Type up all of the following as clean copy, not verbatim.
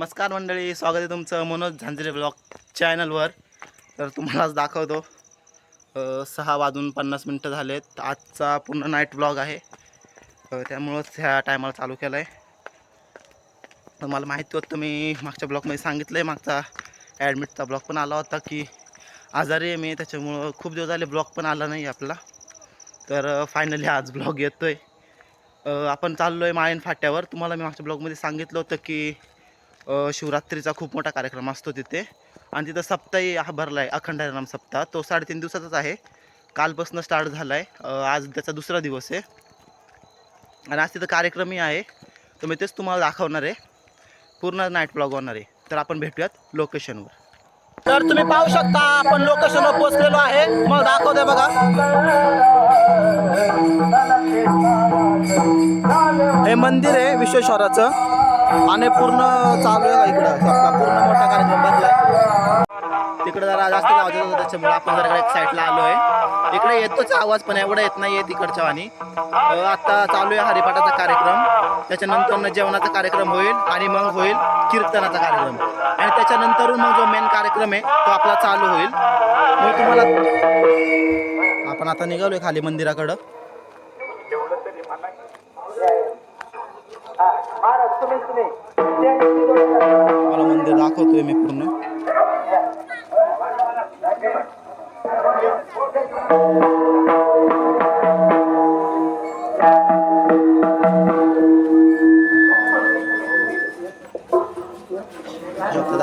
नमस्कार मंडळी, स्वागत आहे तुमचं मनोज झांजरे ब्लॉग चॅनलवर. तर तुम्हाला आज दाखवतो 6:50 झालेत. आजचा पूर्ण नाईट ब्लॉग आहे, त्यामुळंच ह्या टायमाला चालू केला आहे. तर मला माहिती होतं, मी मागच्या ब्लॉगमध्ये सांगितलं आहे, मागचा ॲडमिटचा ब्लॉग पण आला होता की आजारी आहे मी, त्याच्यामुळं खूप दिवस झाले ब्लॉग पण आला नाही आपला. तर फायनली आज ब्लॉग येतो आहे. आपण चाललो आहे माळीण फाट्यावर. तुम्हाला मी मागच्या ब्लॉगमध्ये सांगितलं होतं की शिवरात्रीचा खूप मोठा कार्यक्रम असतो तिथे, आणि तिथं सप्ताही हा भरला आहे, अखंड हरिनाम सप्ताह. तो 3.5 दिवसाचाच आहे, कालपासून स्टार्ट झाला आहे. आज त्याचा दुसरा दिवस आहे आणि आज तिथं कार्यक्रमही आहे. तर मी तेच तुम्हाला दाखवणार आहे, पूर्ण नाईट ब्लॉग होणार आहे. तर आपण भेटूयात लोकेशनवर. तर तुम्ही पाहू शकता, आपण लोकेशनवर पोहोचलेलो आहे. मग दाखवते बघा, हे मंदिर आहे विश्वेश्वराचं, आणि पूर्ण चालू आहे इकडं. पूर्ण मोठा कार्यक्रम भरलाय. तिकडे जरा जास्त आवाज येत होता, त्याच्यामुळे आपण जरा एक साईडला आलो आहे. इकडे येतोच आवाज, पण एवढा येत नाही आहे तिकडच्या वाणी. आता चालू आहे हरिपाठाचा कार्यक्रम, त्याच्यानंतर जेवणाचा कार्यक्रम होईल, आणि मग होईल कीर्तनाचा कार्यक्रम, आणि त्याच्यानंतरून मग जो मेन कार्यक्रम आहे तो आपला चालू होईल. मग तुम्हाला आपण आता निघालोय खाली मंदिराकडं. मला मंदिर दाखवतोय मी पूर्ण.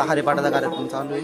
हरिपाठाचा कार्यक्रम चालू आहे.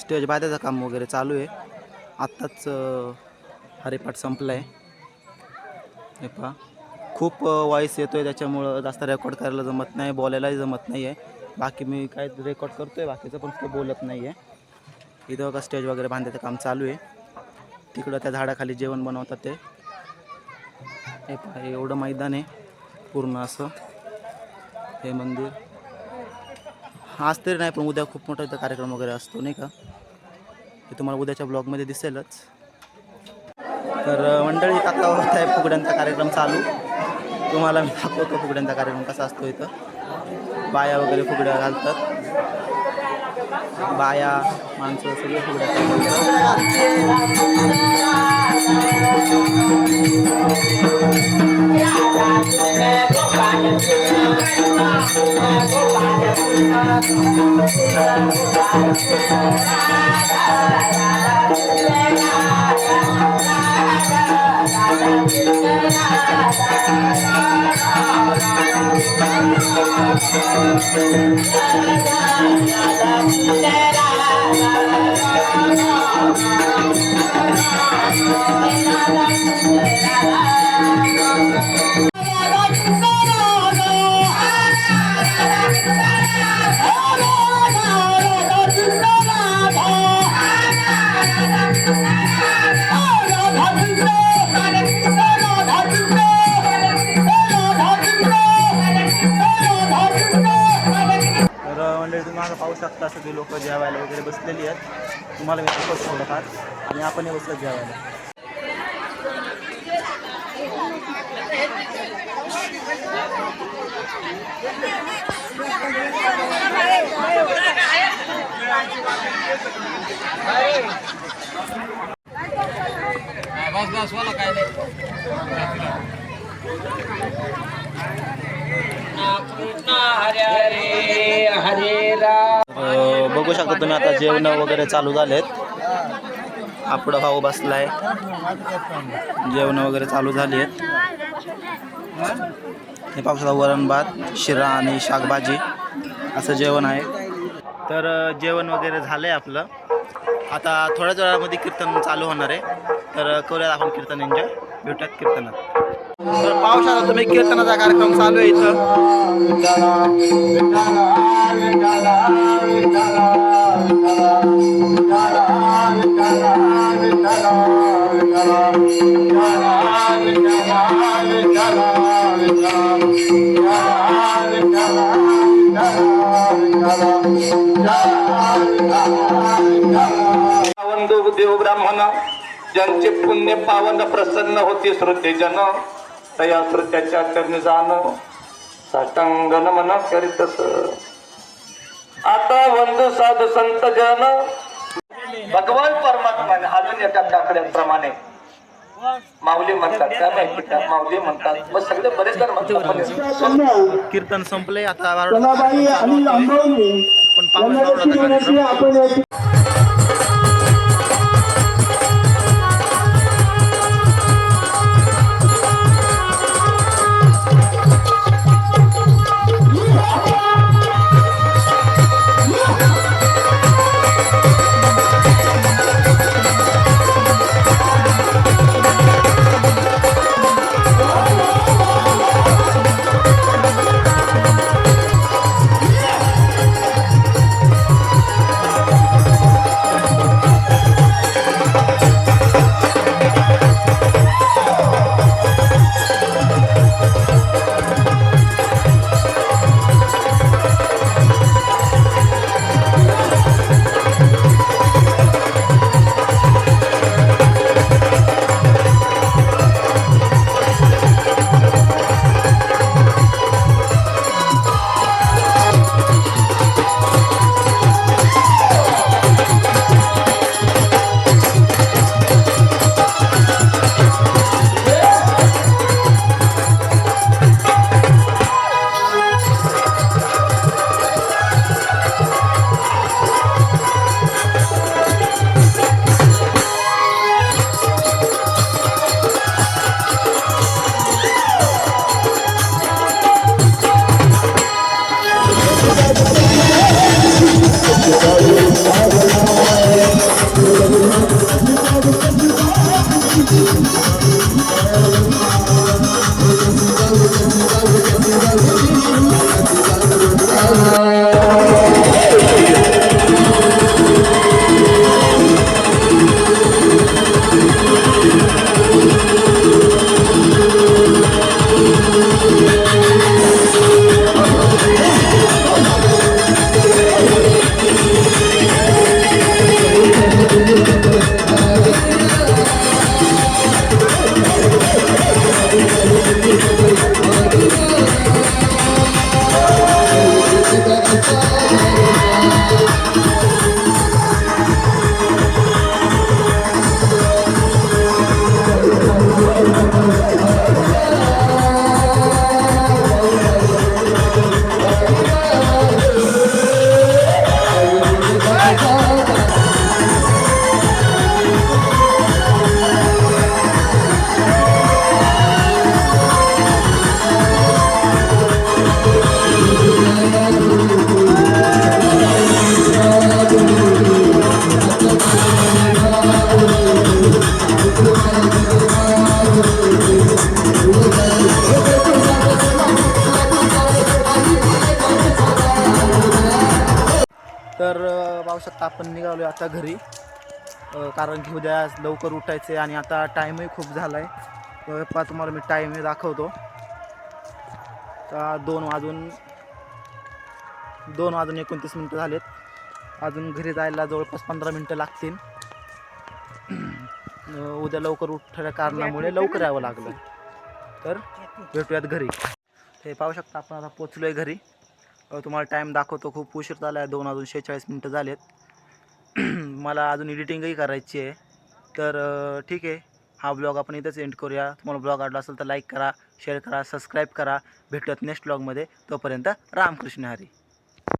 स्टेज बांधायचं काम वगैरे चालू आहे. आत्ताच हरिपाठ संपला आहे. हे पहा, खूप वॉईस येतो आहे, त्याच्यामुळं जास्त रेकॉर्ड करायला जमत नाही, बोलायलाही जमत नाही आहे. बाकी मी काय रेकॉर्ड करतो आहे बाकीचं, पण तो बोलत नाही आहे. इथं बघा स्टेज वगैरे बांधायचं काम चालू आहे. तिकडं त्या झाडाखाली जेवण बनवतात ते. हे पहा, एवढं मैदान आहे पूर्ण असं हे मंदिर. आज तरी नाही, पण उद्या खूप मोठा इथं कार्यक्रम वगैरे असतो, नाही का. हे तुम्हाला उद्याच्या ब्लॉगमध्ये दिसेलच. तर मंडळी, आता होत आहे फुगड्यांचा कार्यक्रम चालू. तुम्हाला मी दाखवतो फुगड्यांचा कार्यक्रम कसा असतो. इथं बाया वगैरे फुगड्या घालतात, बाया माणसं सगळे फुगड्या पाहू शकता. सगळे लोक जेवायला वगैरे बसलेली आहेत. तुम्हाला मी दाखवतो थोडंफार, आणि आपण हे बसलं जेवायला. बस वाला काय नाही. बघू शकता तुम्ही, आता जेवण वगैरे चालू झालेत. आपला भाऊ बसलाय, जेवण वगैरे चालू झाली आहेत. हे पाहू शकता वरण भात, शिरा आणि शाकभाजी असं जेवण आहे. तर जेवण वगैरे झालं आहे आपलं. आता थोड्याच वेळामध्ये कीर्तन चालू होणार आहे. तर करूयात आपण कीर्तन एन्जॉय. भेटूयात कीर्तनात. तर पाहू शकता तुम्ही कीर्तनाचा कार्यक्रम चालू आहे इथं. देव ब्राह्मण ज्यांचे पुण्य पावन प्रसन्न होते श्रोते जन तया श्रोत्याच्या चरणी जाण साष्टांग नमन करीतस. आता वंदू साधू संत जन भगवान परमात्माने अजून एका दाखल्याप्रमाणे माऊली म्हणतात. काय माहिती का माऊली म्हणतात. मग सगळे बरेच जण म्हणतात. कीर्तन संपले आता. पण पाहू शकता आपण निघालो आता घरी. कारण की उद्या लवकर उठायचे आणि आता टाईमही खूप झाला आहे. तुम्हाला मी टाईमही दाखवतो. तर 2:29 झालेत. अजून घरी जायला जवळपास 15 मिनटं लागतील. उद्या लवकर उठल्या कारणामुळे लवकर यावं लागलं. तर भेटूयात घरी. हे पाहू शकता आपण आता पोचलो आहे घरी. तुम्हाला टाईम दाखवतो. खूप उशीर झाला आहे. 2:46 झालेत. मला अजून एडिटिंगही करायची आहे. तर ठीक आहे, हा ब्लॉग आपण इथंच एंड करूया. तुम्हाला ब्लॉग आवडला असेल तर लाईक करा, शेअर करा, सबस्क्राईब करा. भेटूयात नेक्स्ट ब्लॉगमध्ये. तोपर्यंत रामकृष्ण हरी.